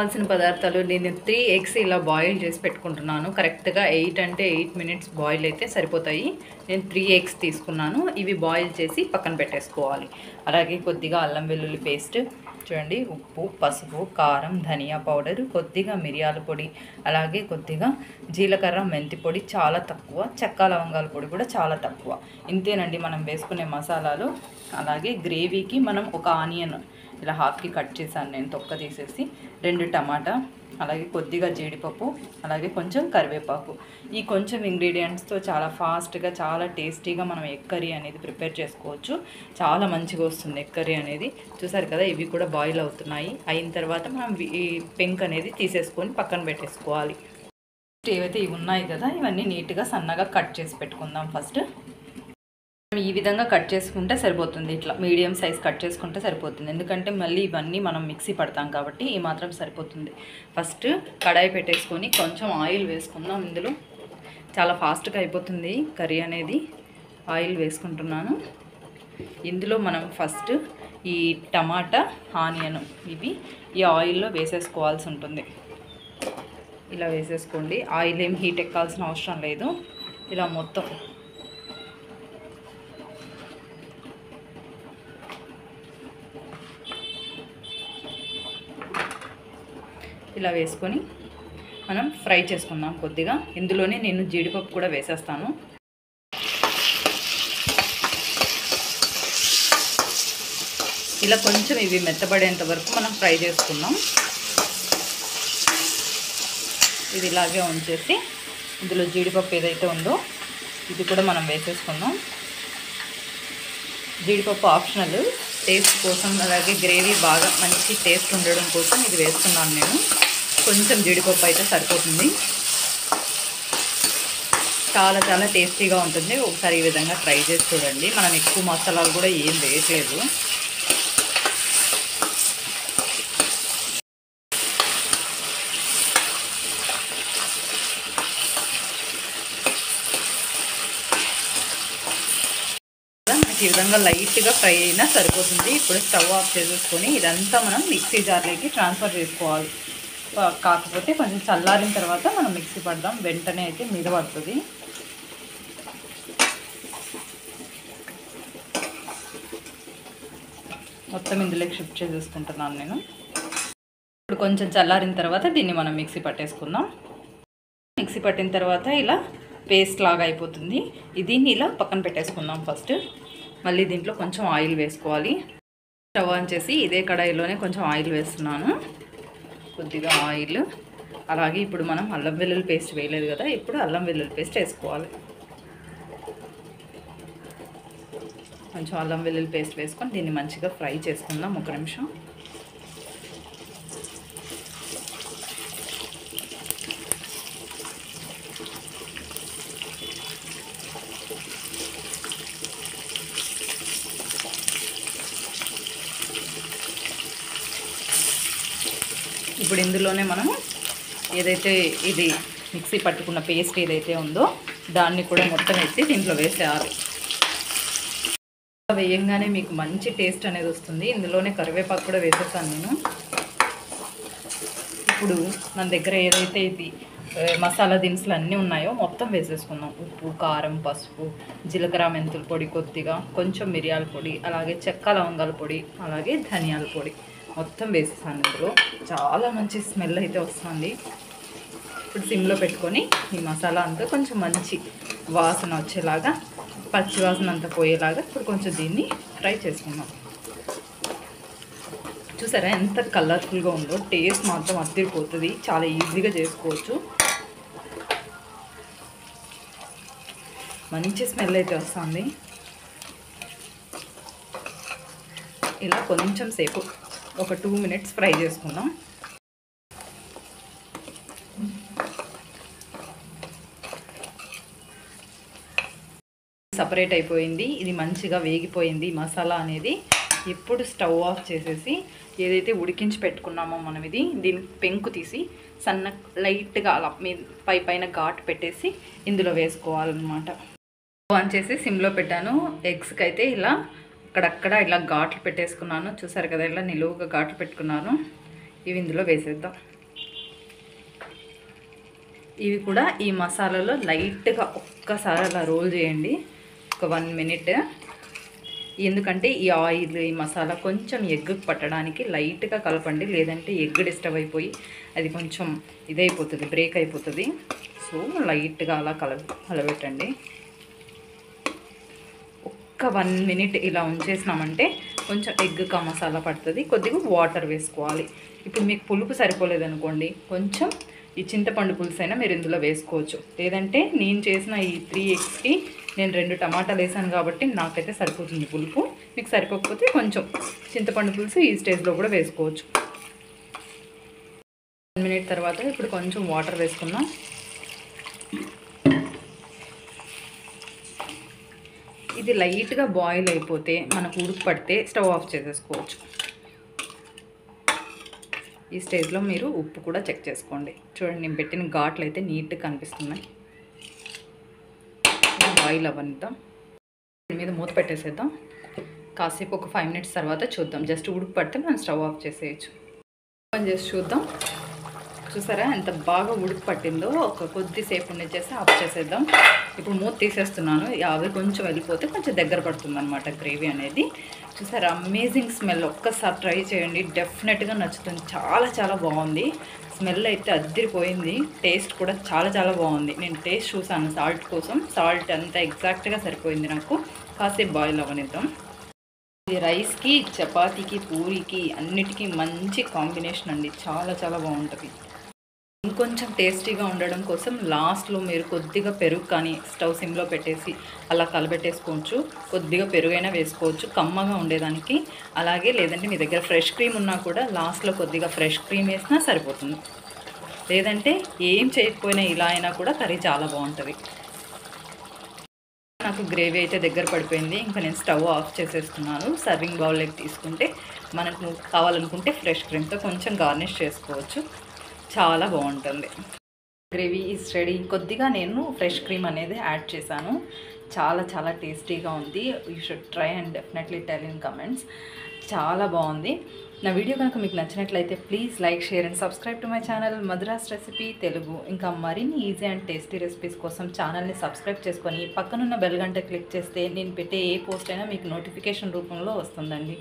కావాల్సిన పదార్థాలు నేను 3 ఎగ్స్ ఇలా బాయిల్ చేసి పెట్టుకుంటున్నాను. కరెక్ట్గా 8 అంటే 8 మినిట్స్ బాయిల్ అయితే సరిపోతాయి. నేను 3 ఎగ్స్ తీసుకున్నాను. ఇవి బాయిల్ చేసి పక్కన పెట్టేసుకోవాలి. అలాగే కొద్దిగా అల్లం వెల్లుల్లి పేస్ట్ చూడండి, ఉప్పు, పసుపు, కారం, ధనియా పౌడర్, కొద్దిగా మిరియాల పొడి, అలాగే కొద్దిగా జీలకర్ర, మెంతి పొడి చాలా తక్కువ, చెక్క లవంగాల పొడి కూడా చాలా తక్కువ. ఇంతేనండి మనం వేసుకునే మసాలాలు. అలాగే గ్రేవీకి మనం ఒక ఆనియన్ ఇలా హాఫ్కి కట్ చేశాను నేను, తొక్క తీసేసి, 2 టమాటా, అలాగే కొద్దిగా జీడిపప్పు, అలాగే కొంచెం కరివేపాకు. ఈ కొంచెం ఇంగ్రీడియంట్స్తో చాలా ఫాస్ట్గా చాలా టేస్టీగా మనం ఎగ్ కర్రీ అనేది ప్రిపేర్ చేసుకోవచ్చు. చాలా మంచిగా వస్తుంది ఎగ్ కర్రీ అనేది. చూసారు కదా, ఇవి కూడా బాయిల్ అవుతున్నాయి. అయిన తర్వాత మనం ఈ పెంక్ అనేది తీసేసుకొని పక్కన పెట్టేసుకోవాలి. ఏవైతే ఇవి ఉన్నాయి కదా, ఇవన్నీ నీట్గా సన్నగా కట్ చేసి పెట్టుకుందాం. ఫస్ట్ ఈ విధంగా కట్ చేసుకుంటే సరిపోతుంది. ఇట్లా మీడియం సైజ్ కట్ చేసుకుంటే సరిపోతుంది. ఎందుకంటే మళ్ళీ ఇవన్నీ మనం మిక్సీ పడతాం కాబట్టి ఈ మాత్రం సరిపోతుంది. ఫస్ట్ కడాయి పెట్టేసుకొని కొంచెం ఆయిల్ వేసుకుందాం. ఇందులో చాలా ఫాస్ట్గా అయిపోతుంది కర్రీ అనేది. ఆయిల్ వేసుకుంటున్నాను. ఇందులో మనం ఫస్ట్ ఈ టమాటా, ఆనియన్ ఇవి ఈ ఆయిల్లో వేసేసుకోవాల్సి ఉంటుంది. ఇలా వేసేసుకోండి. ఆయిల్ ఏం హీట్ ఎక్కాల్సిన అవసరం లేదు. ఇలా మొత్తం ఇలా వేసుకొని మనం ఫ్రై చేసుకుందాం కొద్దిగా. ఇందులోనే నేను జీడిపప్పు కూడా వేసేస్తాను. ఇలా కొంచెం ఇవి మెత్తబడేంత వరకు మనం ఫ్రై చేసుకుందాం. ఇది ఇలాగే ఉంచేసి ఇందులో జీడిపప్పు ఏదైతే ఉందో ఇది కూడా మనం వేసేసుకుందాం. జీడిపప్పు ఆప్షనల్, టేస్ట్ కోసం, అలాగే గ్రేవీ బాగా మంచి టేస్ట్ ఉండడం కోసం ఇది వేస్తున్నాను నేను. కొంచెం జీడిపప్పు అయితే సరిపోతుంది. చాలా చాలా టేస్టీగా ఉంటుంది. ఒకసారి ఈ విధంగా ట్రై చేసి చూడండి. మనం ఎక్కువ మసాలాలు కూడా ఏం వేయట్లేదు. మనకి ఈ విధంగా లైట్గా ఫ్రై అయినా సరిపోతుంది. ఇప్పుడు స్టవ్ ఆఫ్ చేసేసుకొని ఇదంతా మనం మిక్సీ జార్లోకి ట్రాన్స్ఫర్ చేసుకోవాలి. కాకపోతే కొంచెం చల్లారిన తర్వాత మనం మిక్సీ పడదాం. వెంటనే అయితే మీద పడుతుంది. మొత్తం ఇందులోకి షిఫ్ట్ చేసేసుకుంటున్నాను నేను. ఇప్పుడు కొంచెం చల్లారిన తర్వాత దీన్ని మనం మిక్సీ పట్టేసుకుందాం. మిక్సీ పట్టిన తర్వాత ఇలా పేస్ట్ లాగా అయిపోతుంది. దీన్ని ఇలా పక్కన పెట్టేసుకుందాం. ఫస్ట్ మళ్ళీ దీంట్లో కొంచెం ఆయిల్ వేసుకోవాలి. స్టవ్ ఆన్ చేసి ఇదే కడాయిలోనే కొంచెం ఆయిల్ వేస్తున్నాను. కొద్దిగా ఆయిల్. అలాగే ఇప్పుడు మనం అల్లం వెల్లుల్లి పేస్ట్ వేయలేదు కదా, ఇప్పుడు అల్లం వెల్లుల్లి పేస్ట్ వేసుకోవాలి. కొంచెం అల్లం వెల్లుల్లి పేస్ట్ వేసుకొని దీన్ని మంచిగా ఫ్రై చేసుకుందాం 1 నిమిషం. ఇప్పుడు ఇందులోనే మనము ఏదైతే ఇది మిక్సీ పట్టుకున్న పేస్ట్ ఏదైతే ఉందో దాన్ని కూడా మొత్తం ఎత్తి దీంట్లో వేసేయాలి. వేయంగానే మీకు మంచి టేస్ట్ అనేది వస్తుంది. ఇందులోనే కరివేపాకు కూడా వేసేసాను నేను. ఇప్పుడు మన దగ్గర ఏదైతే ఇది మసాలా దినుసులు అన్నీ ఉన్నాయో మొత్తం వేసేసుకుందాం. ఉప్పు, కారం, పసుపు, జీలకర్ర, మెంతుల పొడి, కొద్దిగా కొంచెం మిరియాల పొడి, అలాగే చెక్క లవంగాల పొడి, అలాగే ధనియాల పొడి మొత్తం వేసేసాను. ఇందులో చాలా మంచి స్మెల్ అయితే వస్తుంది. ఇప్పుడు సిమ్లో పెట్టుకొని ఈ మసాలా అంతా కొంచెం మంచి వాసన వచ్చేలాగా, పచ్చి వాసన అంతా పోయేలాగా ఇప్పుడు కొంచెం దీన్ని ఫ్రై చేసుకుందాం. చూసారా ఎంత కలర్ఫుల్గా ఉందో. టేస్ట్ మాత్రం అదిరిపోతుంది. చాలా ఈజీగా చేసుకోవచ్చు. మంచి స్మెల్ అయితే వస్తుంది. ఇలా కొంచెం సేపు ఒక 2 మినిట్స్ ఫ్రై చేసుకుందాం. సపరేట్ అయిపోయింది. ఇది మంచిగా వేగిపోయింది మసాలా అనేది. ఇప్పుడు స్టవ్ ఆఫ్ చేసేసి ఏదైతే ఉడికించి పెట్టుకున్నామో మనం దీని పెంకు తీసి సన్న లైట్గా అలా పైన ఘాటు పెట్టేసి ఇందులో వేసుకోవాలన్నమాట. ఆన్ చేసి సిమ్లో పెట్టాను. ఎగ్స్కి అయితే ఇలా అక్కడక్కడ ఇలా ఘాట్లు పెట్టేసుకున్నాను. చూసారు కదా, ఇలా నిలువుగా ఘాట్లు పెట్టుకున్నాను. ఇవి ఇందులో వేసేద్దాం. ఇవి కూడా ఈ మసాలాలో లైట్గా ఒక్కసారి అలా రోల్ చేయండి, ఒక 1 మినిట్. ఎందుకంటే ఈ ఆయిల్, ఈ మసాలా కొంచెం ఎగ్గు పట్టడానికి లైట్గా కలపండి, లేదంటే ఎగ్ డిస్టర్బ్ అయిపోయి అది కొంచెం ఇదైపోతుంది, బ్రేక్ అయిపోతుంది. సో లైట్గా అలా కలబెట్టండి. ఒక్క 1 మినిట్ ఇలా ఉంచేసినామంటే కొంచెం ఎగ్గా మసాలా పడుతుంది. కొద్దిగా వాటర్ వేసుకోవాలి. ఇప్పుడు మీకు పులుపు సరిపోలేదనుకోండి, కొంచెం ఈ చింతపండు పులుసు అయినా మీరు ఇందులో వేసుకోవచ్చు. లేదంటే నేను చేసిన ఈ 3 ఎగ్స్కి నేను 2 టమాటాలు వేసాను కాబట్టి నాకైతే సరిపోతుంది పులుపు. మీకు సరిపోకపోతే కొంచెం చింతపండు పులుసు ఈ స్టేజ్లో కూడా వేసుకోవచ్చు. 1 మినిట్ తర్వాత ఇప్పుడు కొంచెం వాటర్ వేసుకున్నాం. ఇది లైట్గా బాయిల్ అయిపోతే మనకు ఉడుకు పడితే స్టవ్ ఆఫ్ చేసేసుకోవచ్చు. ఈ స్టేజ్లో మీరు ఉప్పు కూడా చెక్ చేసుకోండి. చూడండి, నేను పెట్టిన ఘాట్లు అయితే నీట్గా కనిపిస్తున్నాయి. బాయిల్ అవ్వనిద్దాం, దీని మీద మూత పెట్టేసేద్దాం. కాసేపు ఒక 5 మినిట్స్ తర్వాత చూద్దాం. జస్ట్ ఉడుకు పడితే మనం స్టవ్ ఆఫ్ చేసేయచ్చు. ఓపెన్ చేసి చూద్దాం. చూసారా ఎంత బాగా ఉడుకు పట్టిందో. ఒక కొద్దిసేపు ఉంచేసి ఆఫ్ చేసేద్దాం. ఇప్పుడు మూత తీసేస్తున్నాను. అవి కొంచెం వెళ్ళిపోతే కొంచెం దగ్గర పడుతుంది అనమాట గ్రేవీ అనేది. చూసారా, అమేజింగ్ స్మెల్. ఒక్కసారి ట్రై చేయండి, డెఫినెట్గా నచ్చుతుంది. చాలా చాలా బాగుంది. స్మెల్ అయితే అద్దరిపోయింది. టేస్ట్ కూడా చాలా చాలా బాగుంది. నేను టేస్ట్ చూసాను సాల్ట్ కోసం. సాల్ట్ అంతా ఎగ్జాక్ట్గా సరిపోయింది నాకు. కాసేపు బాయిల్ అవ్వనిద్దాం. ఇది రైస్కి, చపాతీకి, పూరీకి అన్నిటికీ మంచి కాంబినేషన్ అండి. చాలా చాలా బాగుంటుంది. ఇంకొంచెం టేస్టీగా ఉండడం కోసం లాస్ట్లో మీరు కొద్దిగా పెరుగు కానీ స్టవ్ సిమ్లో పెట్టేసి అలా కలబెట్టేసుకోవచ్చు. కొద్దిగా పెరుగైనా వేసుకోవచ్చు కమ్మగా ఉండేదానికి. అలాగే లేదంటే మీ దగ్గర ఫ్రెష్ క్రీమ్ ఉన్నా కూడా లాస్ట్లో కొద్దిగా ఫ్రెష్ క్రీమ్ వేసినా సరిపోతుంది. లేదంటే ఏం చేయకపోయినా ఇలా అయినా కూడా కర్రీ చాలా బాగుంటుంది. నాకు గ్రేవీ అయితే దగ్గర పడిపోయింది. ఇంకా నేను స్టవ్ ఆఫ్ చేసేస్తున్నాను. సర్వింగ్ బౌల్లోకి తీసుకుంటే మనకు కావాలనుకుంటే ఫ్రెష్ క్రీమ్తో కొంచెం గార్నిష్ చేసుకోవచ్చు. చాలా బాగుంటుంది. Gravy is ready. కొద్దిగా నేను ఫ్రెష్ క్రీమ్ అనేది యాడ్ చేశాను. చాలా చాలా టేస్టీగా ఉంది. You should try and definitely tell in comments. చాలా బాగుంది. నా వీడియో కనుక మీకు నచ్చినట్లయితే please like, share and subscribe to my channel Madras recipe Telugu. ఇంకా మరిన్ని ఈజీ అండ్ టేస్టీ రెసిపీస్ కోసం ఛానల్ని సబ్స్క్రైబ్ చేసుకొని పక్కనున్న బెల్ గంట క్లిక్ చేస్తే నేను పెట్టే ఏ పోస్ట్ అయినా మీకు నోటిఫికేషన్ రూపంలో వస్తుందండి.